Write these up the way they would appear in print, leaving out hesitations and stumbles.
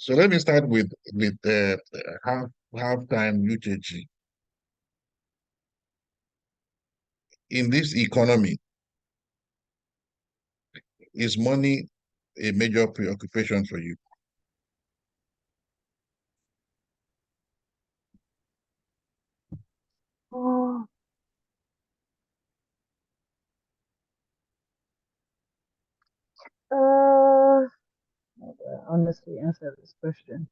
So let me start with half-time UJG. In this economy, is money a major preoccupation for you? Oh, how do I honestly answer this question?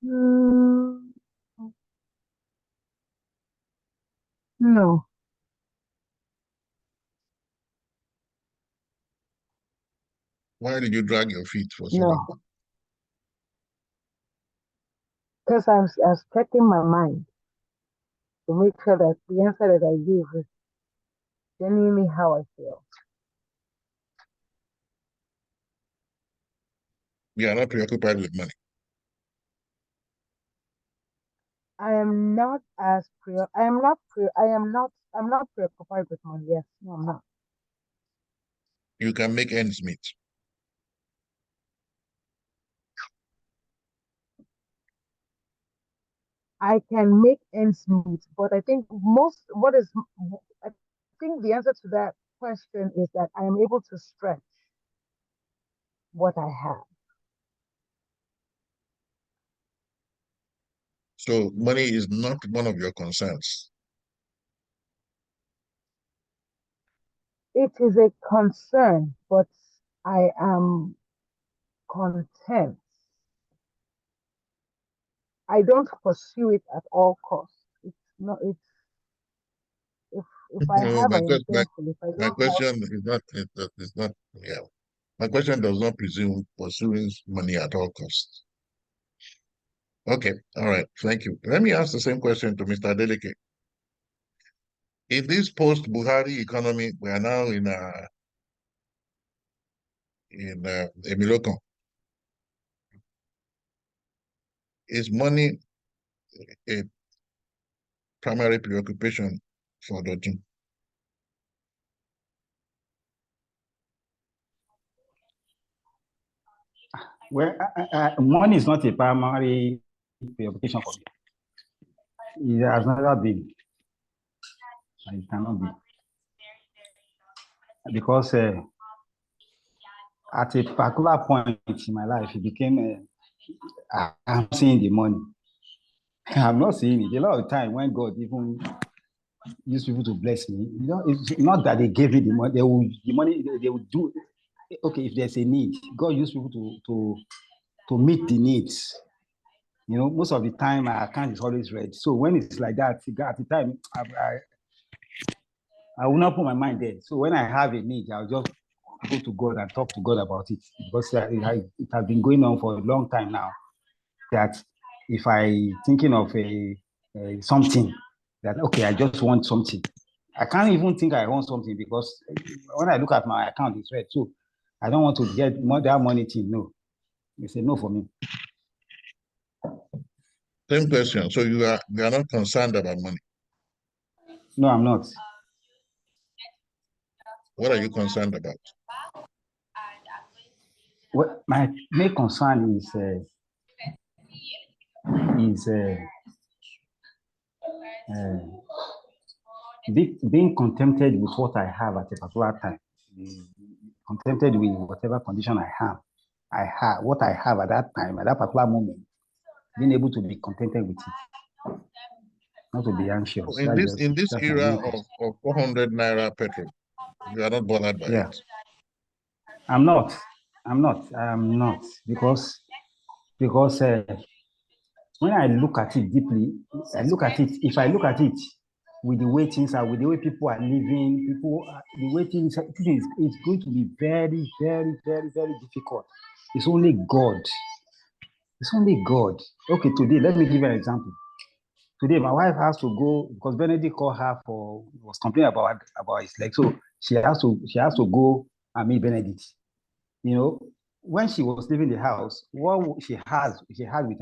Hmm, no, Why did you drag your feet for so long? no, because I was checking my mind to make sure that the answer that I give is genuinely how I feel. You are not preoccupied with money. I am not as pre. I am not pre. I am not. I'm not preoccupied with money. Yes, no, I'm not. You can make ends meet. I can make ends meet, but I think most. What is? I think the answer to that question is that I am able to stretch what I have. So money is not one of your concerns. It is a concern, but I am content. I don't pursue it at all costs. It's not. It's if I No, have, I am thankful. If I my don't have, question is not, yeah. My question does not presume pursuing money at all costs. Okay, all right, thank you. Let me ask the same question to Mr. Adeleke. In this post-Buhari economy, we are now in Miloko. Is money a primary preoccupation for Dotun? Well, money is not a primary preoccupation for me. It has never been. It cannot be. Because at a particular point in my life, it became, I'm seeing the money. I'm not seeing it. A lot of time when God even used people to bless me, you know, it's not that they gave me the money, they will do, okay, if there's a need, God used people to meet the needs. You know, most of the time my account is always red. So when it's like that, at the time, I will not put my mind there. So when I have a need, I'll just go to God and talk to God about it. Because it has been going on for a long time now. That if I thinking of a something, that okay, I just want something. I can't even think I want something because when I look at my account, it's red. So I don't want to get that money thing. No, it's a no for me. Same question. So you are not concerned about money. No, I'm not. What are you concerned about? What my main concern is being contented with what I have at a particular time, contented with whatever condition what I have at that time, at that particular moment, being able to be contented with it, not to be anxious. In this That's my era main concern. of 400 naira petrol, you are not bothered by Yeah, it. I'm not. I'm not because when I look at it deeply, I look at it. If I look at it with the way things are, with the way people are living, the way things it's going to be very, very, very, very difficult. It's only God. It's only God. Okay, today, let me give you an example. Today, my wife has to go because Benedict called her was complaining about his leg. So she has to go and meet Benedict. You know, when she was leaving the house, what she had with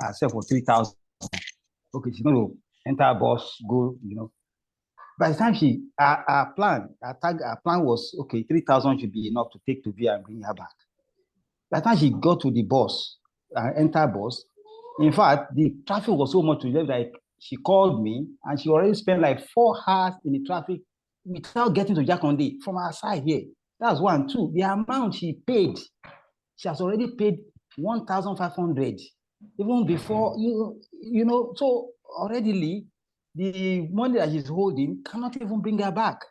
herself was 3,000. Okay, she's going to enter a bus, go, By the time our plan was, okay, 3,000 should be enough to take to via and bring her back. By the time she got to the bus, enter bus, in fact, the traffic was so much to them, like she called me and she already spent like 4 hours in the traffic without getting to Jakonde from our side here. That's one. Two, the amount she paid, she has already paid 1,500 even before you know. So already the money that she's holding cannot even bring her back.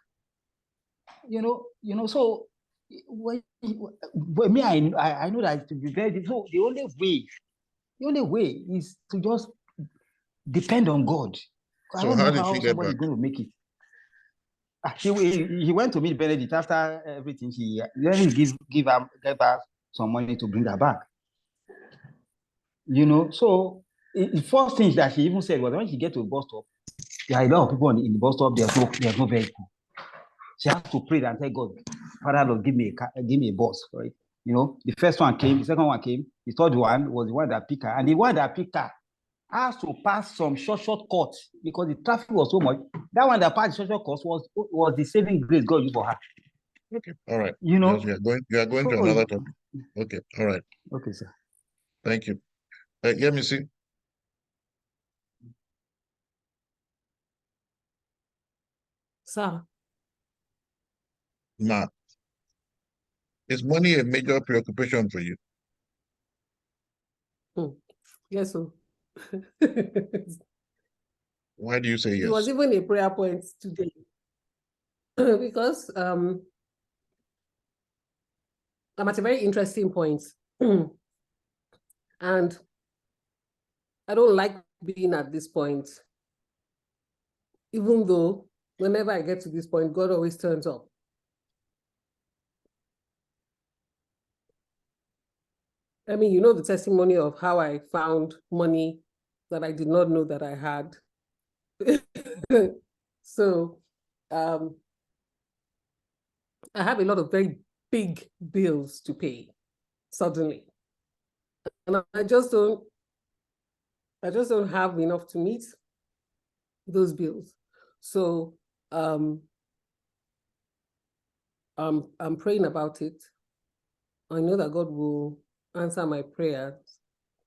So but me, I know that to be very, so the only way is to just depend on God. I So don't how know did how she get somebody back? is going to make it. He went to meet Benedict after everything. Let him give her some money to bring her back. So the first thing that she even said was when she get to a bus stop, there are a lot of people in the bus stop. There's no vehicle. She has to pray and tell God, Father Lord, give me a bus, right? The first one came, the second one came, the third one was the one that picked her, and the one that picked her has to pass some short cuts because the traffic was so much. That one that passed the short cuts was the saving grace God used for her. Okay, all right. Yes, you are going to another topic. Okay, all right. Okay, sir. Thank you. Let me see. Sir. Now, is money a major preoccupation for you? Yes, sir. Why do you say yes? It was even a prayer point today. Because I'm at a very interesting point. And I don't like being at this point. Even though whenever I get to this point, God always turns up. I mean, the testimony of how I found money that I did not know that I had. So I have a lot of very big bills to pay suddenly. And I just don't have enough to meet those bills. So I'm praying about it. I know that God will answer my prayers.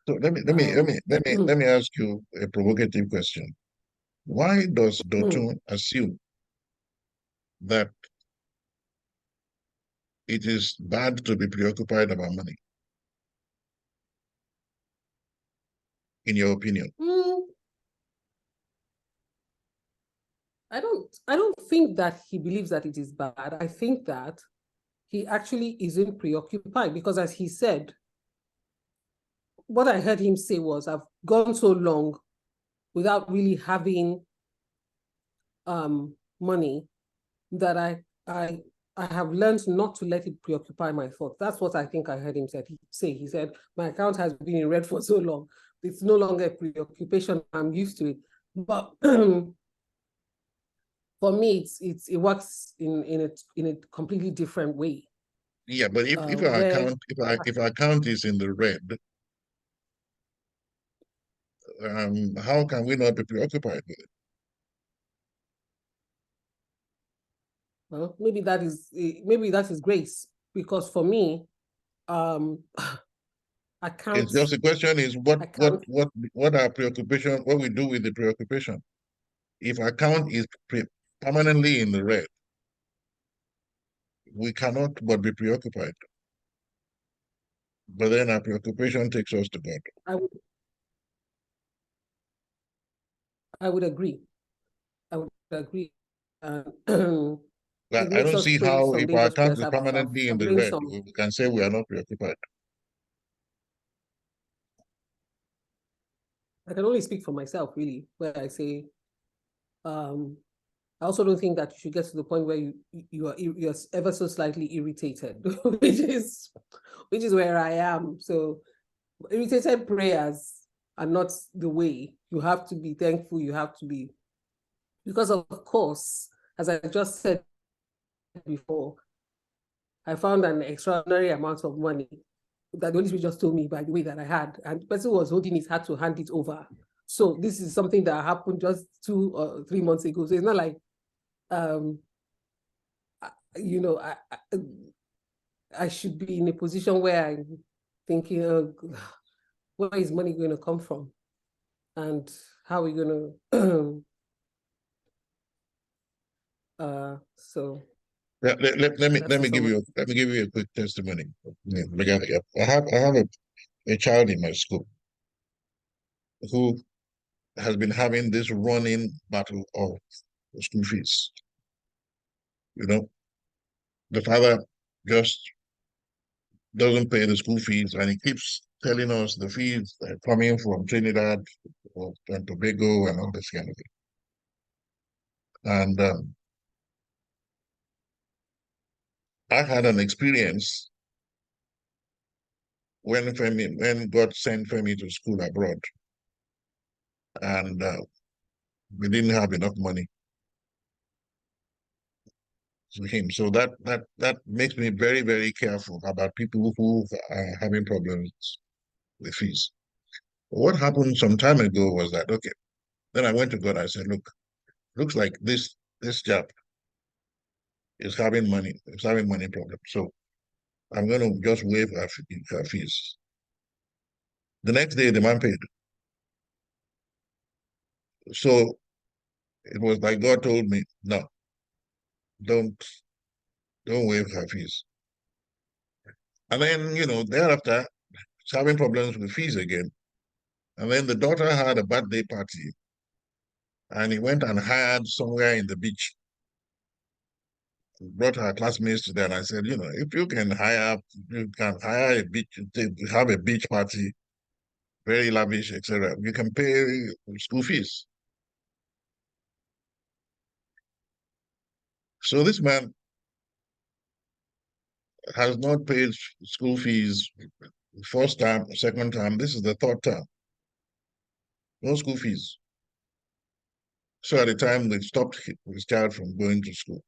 So let me ask you a provocative question. Why does Dotun assume that it is bad to be preoccupied about money? In your opinion? I don't think that he believes that it is bad. I think that he actually isn't preoccupied because, as he said, what I heard him say was, I've gone so long without really having money that I have learned not to let it preoccupy my thoughts. That's what I think I heard him say. He said, my account has been in red for so long. It's no longer a preoccupation. I'm used to it. But for me, it works in a completely different way. Yeah, but if our account is in the red, how can we not be preoccupied with it? Well, maybe that is grace, because for me, It's just the question is what our preoccupation, what we do with the preoccupation. If account is permanently in the red, we cannot but be preoccupied. But then our preoccupation takes us to God. I would agree. I would agree. I don't see how, if our account is permanently in the red, we can say we are not preoccupied. I can only speak for myself, really, where I say, I also don't think that you should get to the point where you're ever so slightly irritated, which is where I am. So irritated prayers are not the way. You have to be thankful. You have to be, because of course, as I just said before, I found an extraordinary amount of money that the Holy Spirit just told me, by the way, that I had, and the person who was holding it had to hand it over. So this is something that happened just 2 or 3 months ago. So it's not like you know, I should be in a position where I'm thinking, oh, where is money going to come from? And how are we going to, so. Yeah, let me give you a quick testimony. Yeah, I have a child in my school who has been having this running battle of school fees. You know, the father just doesn't pay the school fees, and he keeps telling us the fees are coming from Trinidad and Tobago and all this kind of thing. And I had an experience when God sent Femi to school abroad, and we didn't have enough money to him. So that makes me very, very careful about people who are having problems with fees. What happened some time ago was that, okay, then I went to God. I said, look, looks like this chap is having money problems. So I'm going to just waive her fees. The next day, the man paid. So it was like God told me, no, don't waive her fees. And then, thereafter, she's having problems with fees again. And then the daughter had a birthday party, and he went and hired somewhere in the beach. Brought her classmates to there, and I said, if you can hire a beach, have a beach party, very lavish, etc., you can pay school fees. So this man has not paid school fees first time, second time. This is the third time. No school fees. So at the time, they stopped his child from going to school.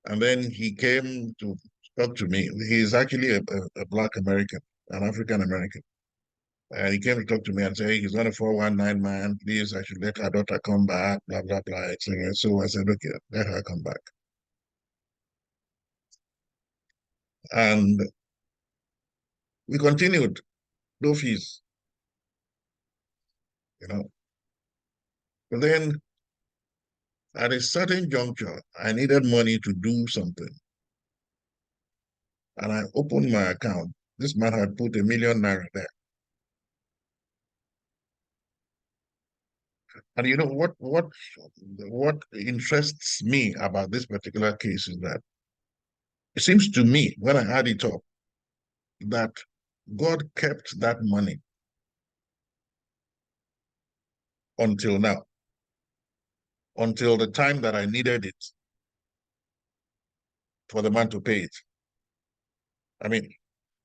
And then he came to talk to me. He's actually a Black American, an African American. And he came to talk to me and say he's not a 419 man. Please, I should let her daughter come back, blah, blah, blah, etc. So I said, okay, let her come back. And we continued, no fees, But then at a certain juncture, I needed money to do something. And I opened my account. This man had put ₦1 million there. And you know what interests me about this particular case is that it seems to me, when I add it up, that God kept that money until now, until the time that I needed it for the man to pay it. I mean,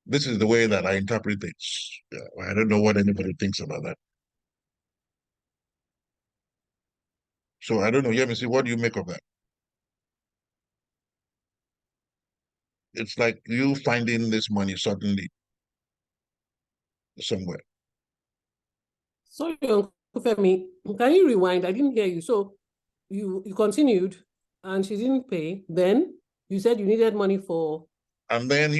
this is the way that I interpret it. I don't know what anybody thinks about that. So I don't know. Yeah, see, what do you make of that? It's like you finding this money suddenly somewhere. Sorry, Uncle Femi, can you rewind? I didn't hear you. So you continued and she didn't pay. Then you said you needed money for... And then,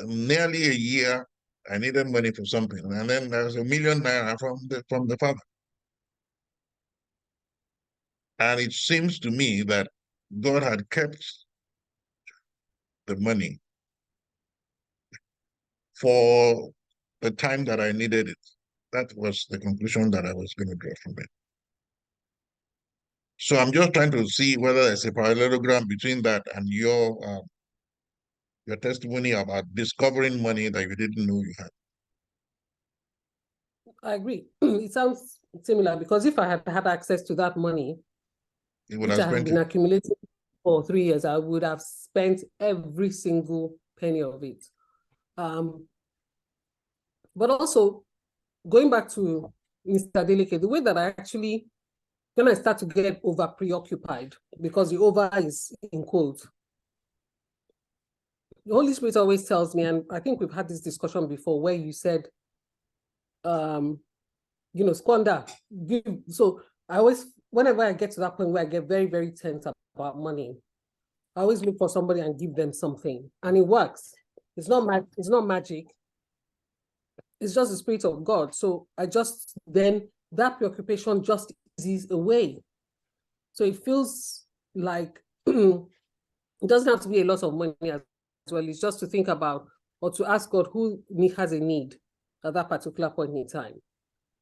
nearly a year, I needed money for something. And then there was ₦1 million from the father. And it seems to me that God had kept the money for the time that I needed it. That was the conclusion that I was going to draw from it. So I'm just trying to see whether there's a parallelogram between that and your testimony about discovering money that you didn't know you had. I agree. It sounds similar because if I had had access to that money, which I had been accumulating for 3 years, I would have spent every single penny of it. But also, going back to Mr. Deleke, the way that I actually, when I start to get over preoccupied, because the over is in quotes, the Holy Spirit always tells me, and I think we've had this discussion before, where you said, squander. So I always, whenever I get to that point where I get very, very tense about money. I always look for somebody and give them something, and it works. It's not magic. It's just the spirit of God. So I just then that preoccupation just eases away. So it feels like it doesn't have to be a lot of money as well. It's just to think about or to ask God who has a need at that particular point in time.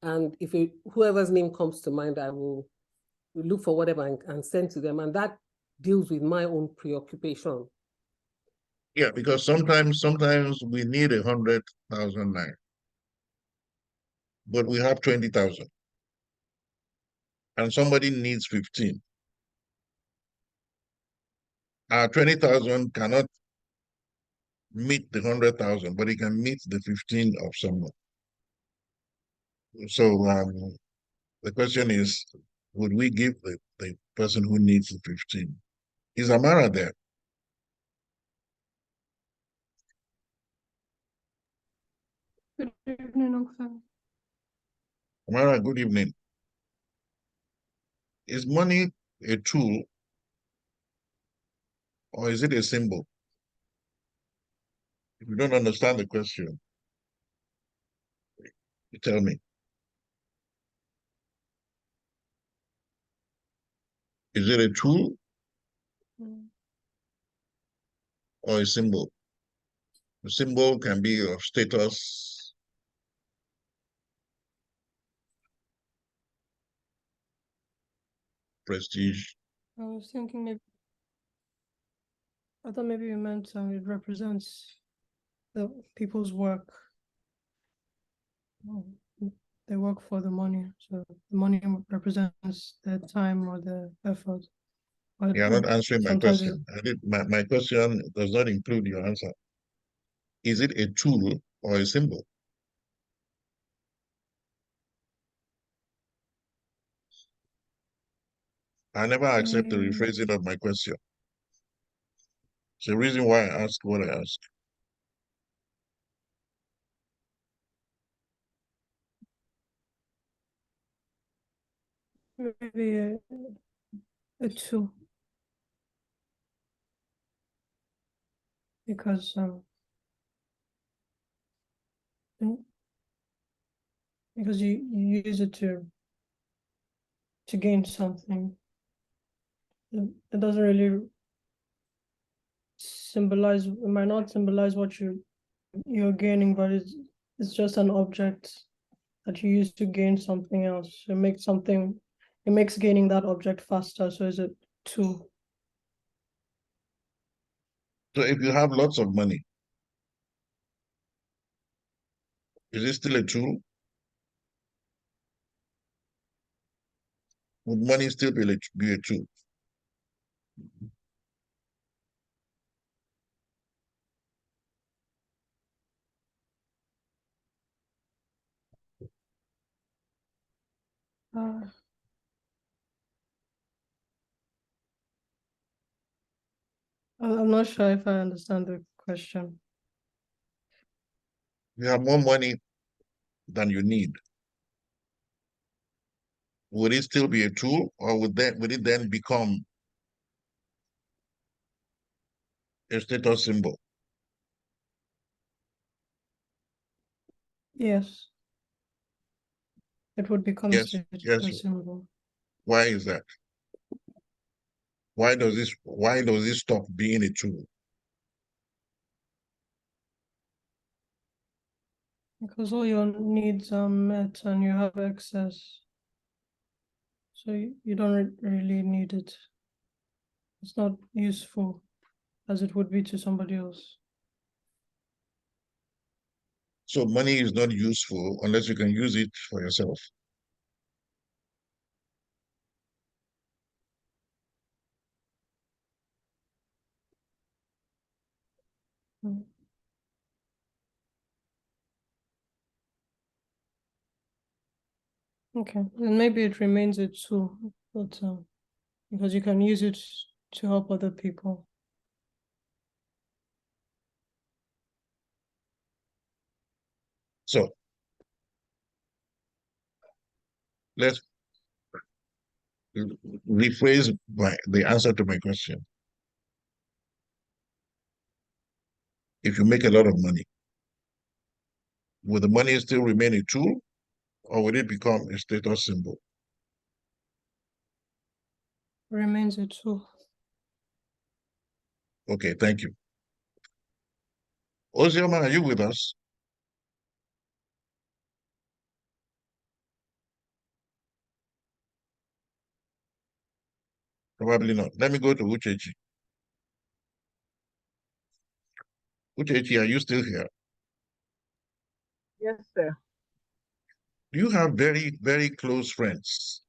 And if whoever's name comes to mind, I will look for whatever and send to them. And that deals with my own preoccupation. Yeah, because sometimes we need 100,000 naira, but we have 20,000, and somebody needs 15. Our 20,000 cannot meet the 100,000, but it can meet the 15 of someone. So the question is, would we give the person who needs the 15? Is Amara there? Good evening, Uncle. Amara, good evening. Is money a tool or is it a symbol? If you don't understand the question, you tell me. Is it a tool or a symbol? A symbol can be of status, prestige. I was thinking maybe, I thought maybe you meant it represents the people's work. They work for the money, so the money represents their time or their effort. But You're not answering my sometimes question. My question does not include your answer. Is it a tool or a symbol? I never accept the rephrasing of my question. It's the reason why I ask what I ask. maybe a tool, because you use it to gain something. It doesn't really symbolize, it might not symbolize what you're gaining, but it's just an object that you use to gain something else. It makes gaining that object faster. So is it tool? So if you have lots of money, is it still a tool? Would money still be a tool? I'm not sure if I understand the question. You have more money than you need. Would it still be a tool, or would it then become a status symbol? Yes, it would become Yes, a yes. symbol. Why is that? Why does this stop being a tool? Because all your needs are met and you have excess. So you don't really need it. It's not useful as it would be to somebody else. So money is not useful unless you can use it for yourself. Okay, and maybe it remains a tool, but because you can use it to help other people. So let's rephrase the answer to my question. If you make a lot of money, will the money still remain a tool, or will it become a status symbol? Remains a tool. Okay, thank you. Ozioma, are you with us? Probably not. Let me go to Uchechi. Uchechi, are you still here? Yes, sir. Do you have very, very close friends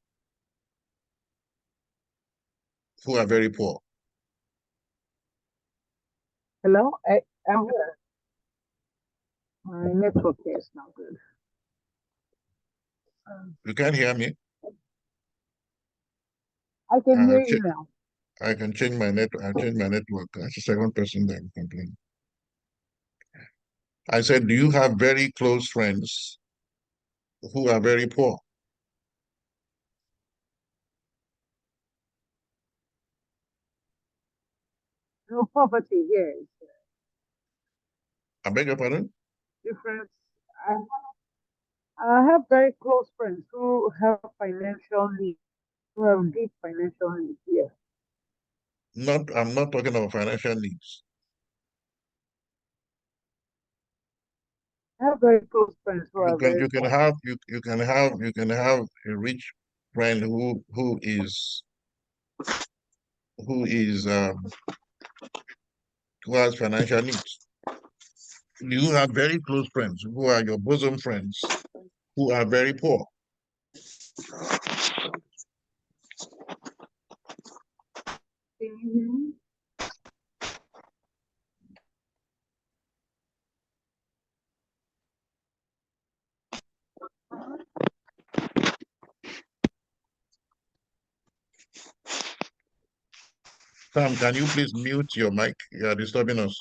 who are very poor? Hello, I'm here. My network here is not good. You can't hear me? I can hear you now. I can change my network. I'll change my network. That's the second person that complained. I said, do you have very close friends who are very poor? No poverty, yes. I beg your pardon? Difference. I, I have very close friends who have financial needs, who have deep financial needs. Yes. I'm not talking about financial needs. I have very close friends who You are can very you can poor. have a rich friend who has financial needs. You have very close friends who are your bosom friends who are very poor. Can you hear me? Sam, can you please mute your mic? You are disturbing us.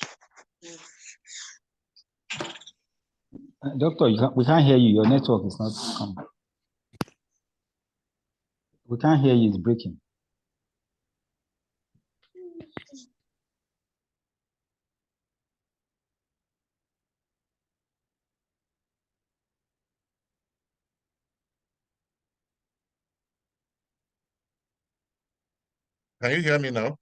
Doctor, we can't hear you. Your network is not coming. We can't hear you. It's breaking. Can you hear me now?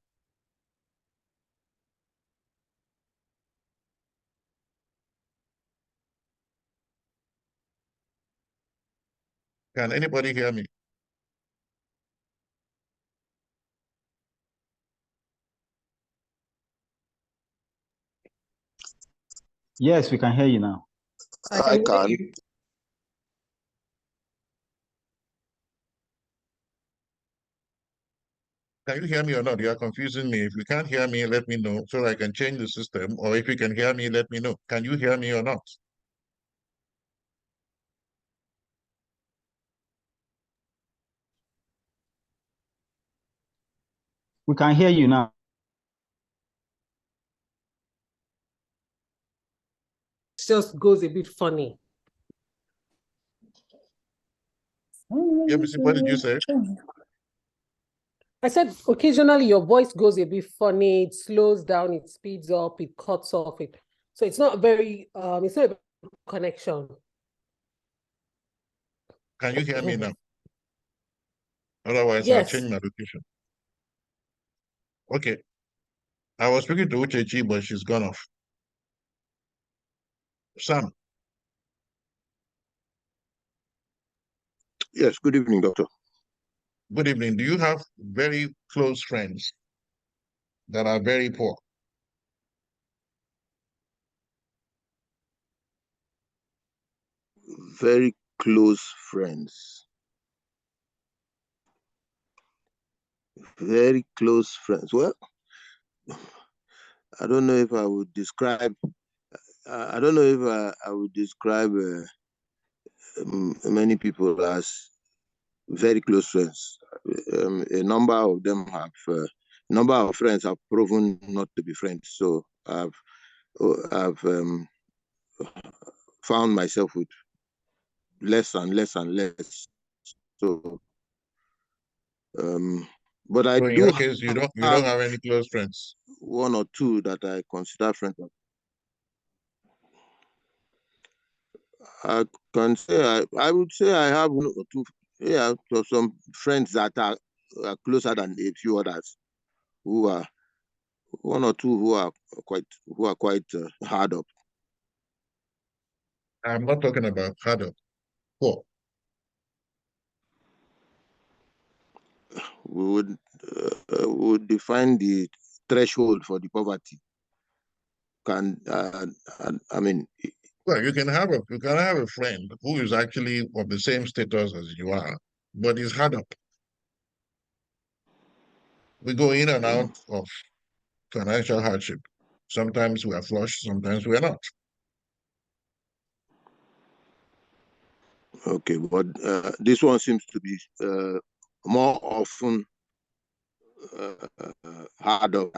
Can anybody hear me? Yes, we can hear you now. I can hear you. Can you hear me or not? You are confusing me. If you can't hear me, let me know so I can change the system. Or if you can hear me, let me know. Can you hear me or not? We can hear you now. It just goes a bit funny. Yeah, what did you say? I said occasionally your voice goes a bit funny, it slows down, it speeds up, it cuts off it. So it's not very it's not a connection. Can you hear me now? Otherwise, I'll Yes. change my location. Okay. I was speaking to Uchechi, but she's gone off. Sam, Yes, good evening, doctor. good evening. Do you have very close friends that are very poor? Very close friends. Very close friends. Well, I don't know if I would describe. I don't know if I would describe many people as very close friends. A number of them have. Number of friends have proven not to be friends. So I've found myself with less and less and less. So But I So in do your case, you don't have any close friends. one or two that I consider friends. I can say I would say I have one or two, yeah, so some friends that are closer than a few others, who are one or two who are quite hard up. I'm not talking about hard up. Poor. We would define the threshold for the poverty. Can I mean, Well, you can have a friend who is actually of the same status as you are, but is hard up. We go in and out of financial hardship. Sometimes we are flush, sometimes we are not. okay, but this one seems to be more often hard up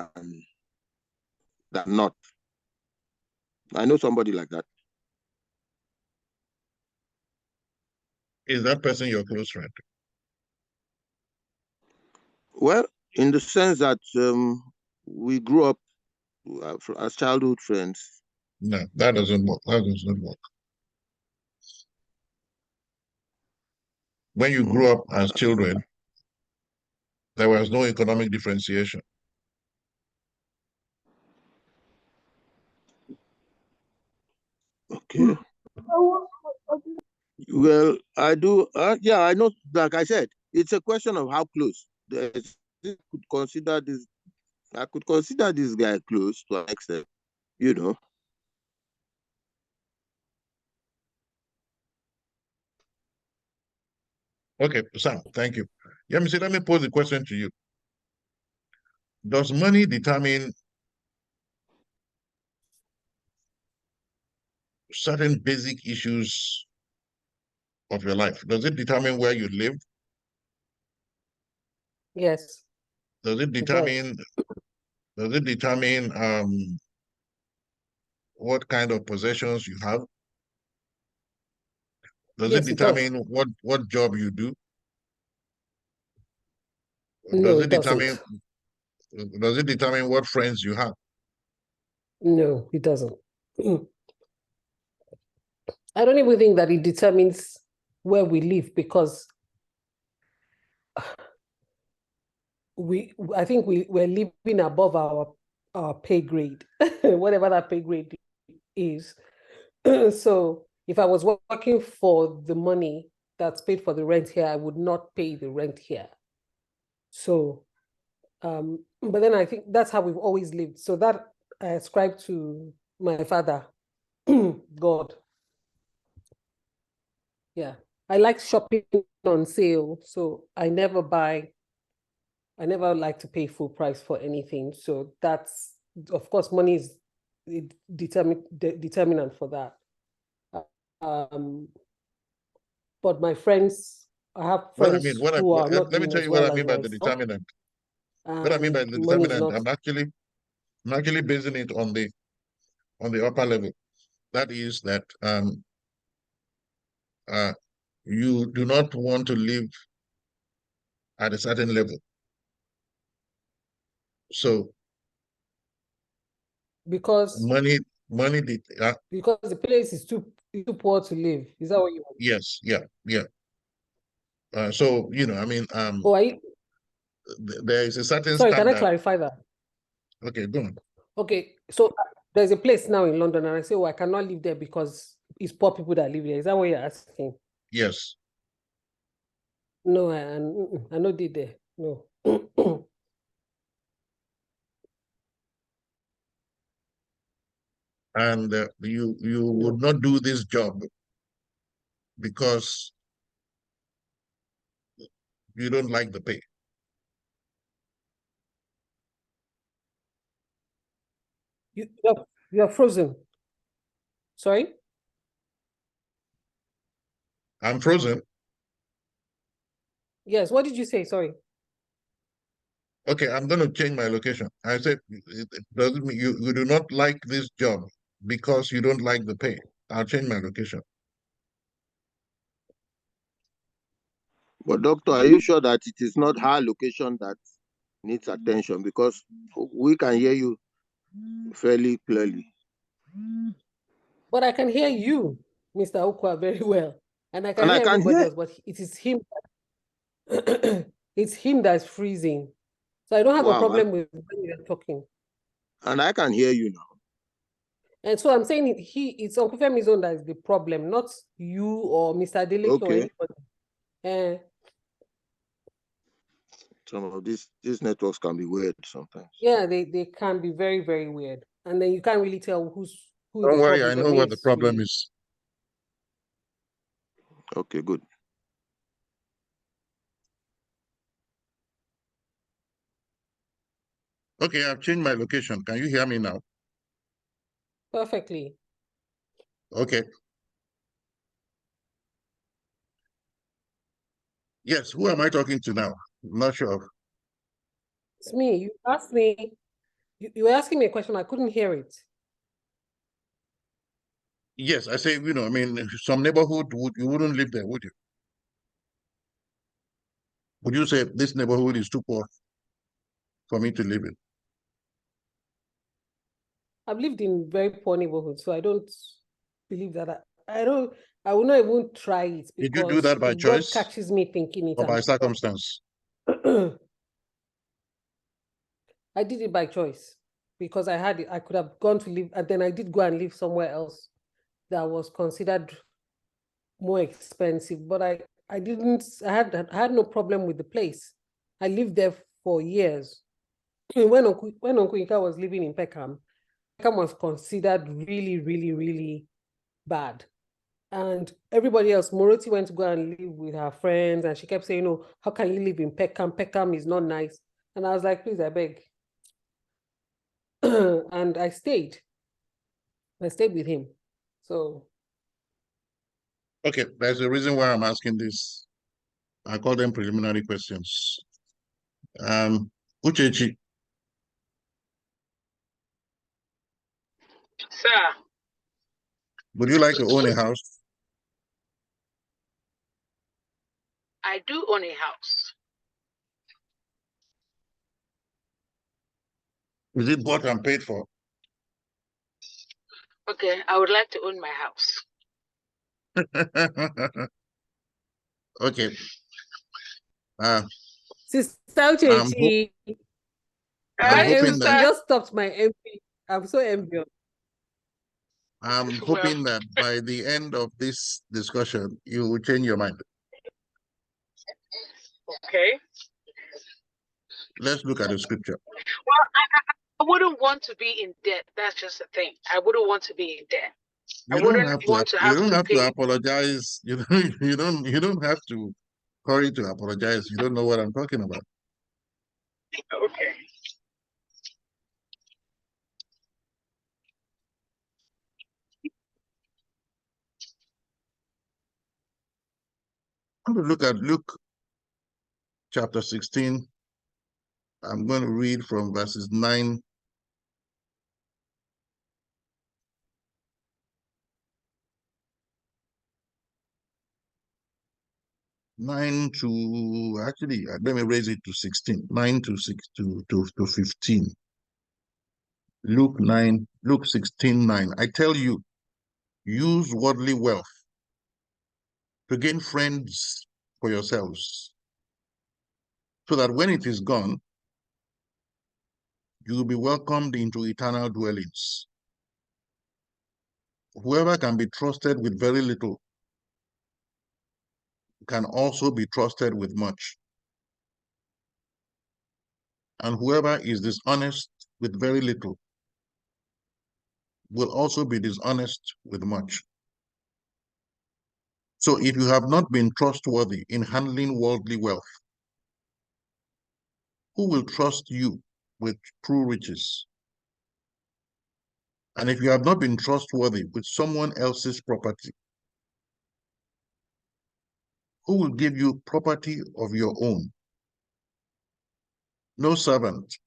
than not. I know somebody like that. Is that person your close friend? Well, in the sense that we grew up as childhood friends. No, that doesn't work. That doesn't work. When you grew up as children, there was no economic differentiation. Okay. Well, I do. Yeah, I know. Like I said, it's a question of how close. Could consider this. I could consider this guy close to an extent. You know. Okay, Sam, thank you. Let me pose the question to you. Does money determine certain basic issues of your life? Does it determine where you live? Yes, Does it it does. determine what kind of possessions you have? Does it Yes, it does. determine what job you do? No, Does it it determine doesn't. what friends you have? No, it doesn't. I don't even think that it determines where we live, because I think we're living above our pay grade, whatever that pay grade is. So if I was working for the money that's paid for the rent here, I would not pay the rent here. So, but then I think that's how we've always lived. So that I ascribe to my father, God. Yeah. I like shopping on sale, so I never like to pay full price for anything. So that's, of course, money is determinant for that. But my friends, I have Well, I mean, friends who are not let me doing tell as you what I well as mean by the myself, determinant. What I mean by and the money is determinant, not. I'm actually basing it on the upper level. That is that you do not want to live at a certain level. So Because money because the place is too poor to live. Is that what you want? yes, yeah. So I mean, Oh, there is a certain sorry, can I standard. clarify that? Okay, go on. Okay, so there's a place now in London, and I say, oh, I cannot live there because it's poor people that live there. Is that what you're asking? Yes. No, I not did there. No. And you No. would not do this job because you don't like the pay. You're frozen. Sorry? I'm frozen. Yes, what did you say? Sorry. Okay, I'm going to change my location. I said, it doesn't mean you do not like this job because you don't like the pay. I'll change my location. But doctor, are you sure that it is not her location that needs attention? Because we can hear you fairly clearly. But I can hear you, Mr. Okwa, very well. And I can hear everybody else, but it is him. It's him that's freezing. So I don't have a problem with when you're talking. And I can hear you now. And so I'm saying it's Uncle Femi's own that is the problem, not you or Mr. Adeleke or anybody. Some of these networks can be weird sometimes. Yeah, they can be very, very weird. And then you can't really tell who Don't worry, I know what the problem is. Okay, good. Okay, I've changed my location. Can you hear me now? Perfectly. Okay. Yes, who am I talking to now? I'm not sure. It's me. You asked me, you were asking me a question, I couldn't hear it. Yes, I say, I mean, some neighborhood, you wouldn't live there, would you? Would you say this neighborhood is too poor for me to live in? I've lived in very poor neighborhoods, so I don't believe that. I will not even try it, because did you do that by the choice? word catches me thinking it or by circumstance? I did it by choice, because I could have gone to live, and then I did go and live somewhere else that was considered more expensive, but I had no problem with the place. I lived there for years. When Uncle Ika was living in Peckham was considered really, really, really bad. And everybody else, Moroti went to go and live with her friends, and she kept saying, "Oh, how can you live in Peckham? Peckham is not nice." And I was like, "Please, I beg." And I stayed with him. So okay, there's a reason why I'm asking this. I call them preliminary questions. Uchechi. Sir. Would you like to own a house? I do own a house. Is it bought and paid for? Okay, I would like to own my house. Okay. Sister Uchechi, you just stopped my envy. I'm so envious. I'm hoping that by the end of this discussion, you will change your mind. Okay. Let's look at the scripture. Well, I wouldn't want to be in debt. That's just the thing. I wouldn't want to be in debt. You don't have to apologize. You don't have to hurry to apologize. You don't know what I'm talking about. Okay. I'm going to look at Luke chapter 16. I'm going to read from verses 9 to, actually, let me raise it to 16, 9 to 15. Luke 16:9. I tell you, use worldly wealth to gain friends for yourselves, so that when it is gone, you will be welcomed into eternal dwellings. Whoever can be trusted with very little can also be trusted with much. And whoever is dishonest with very little will also be dishonest with much. So if you have not been trustworthy in handling worldly wealth, who will trust you with true riches? And if you have not been trustworthy with someone else's property, who will give you property of your own? No servant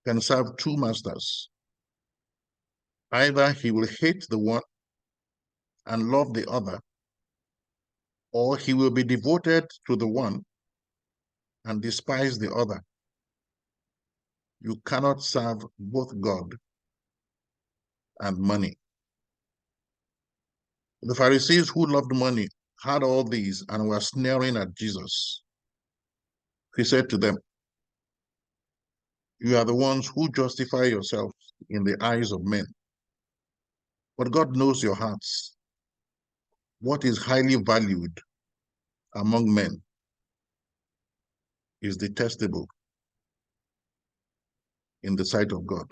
can serve two masters. Either he will hate the one and love the other, or he will be devoted to the one and despise the other, you cannot serve both God and money. The Pharisees who loved money had all these and were sneering at Jesus. He said to them, you are the ones who justify yourselves in the eyes of men, but God knows your hearts. What is highly valued among men is detestable in the sight of God.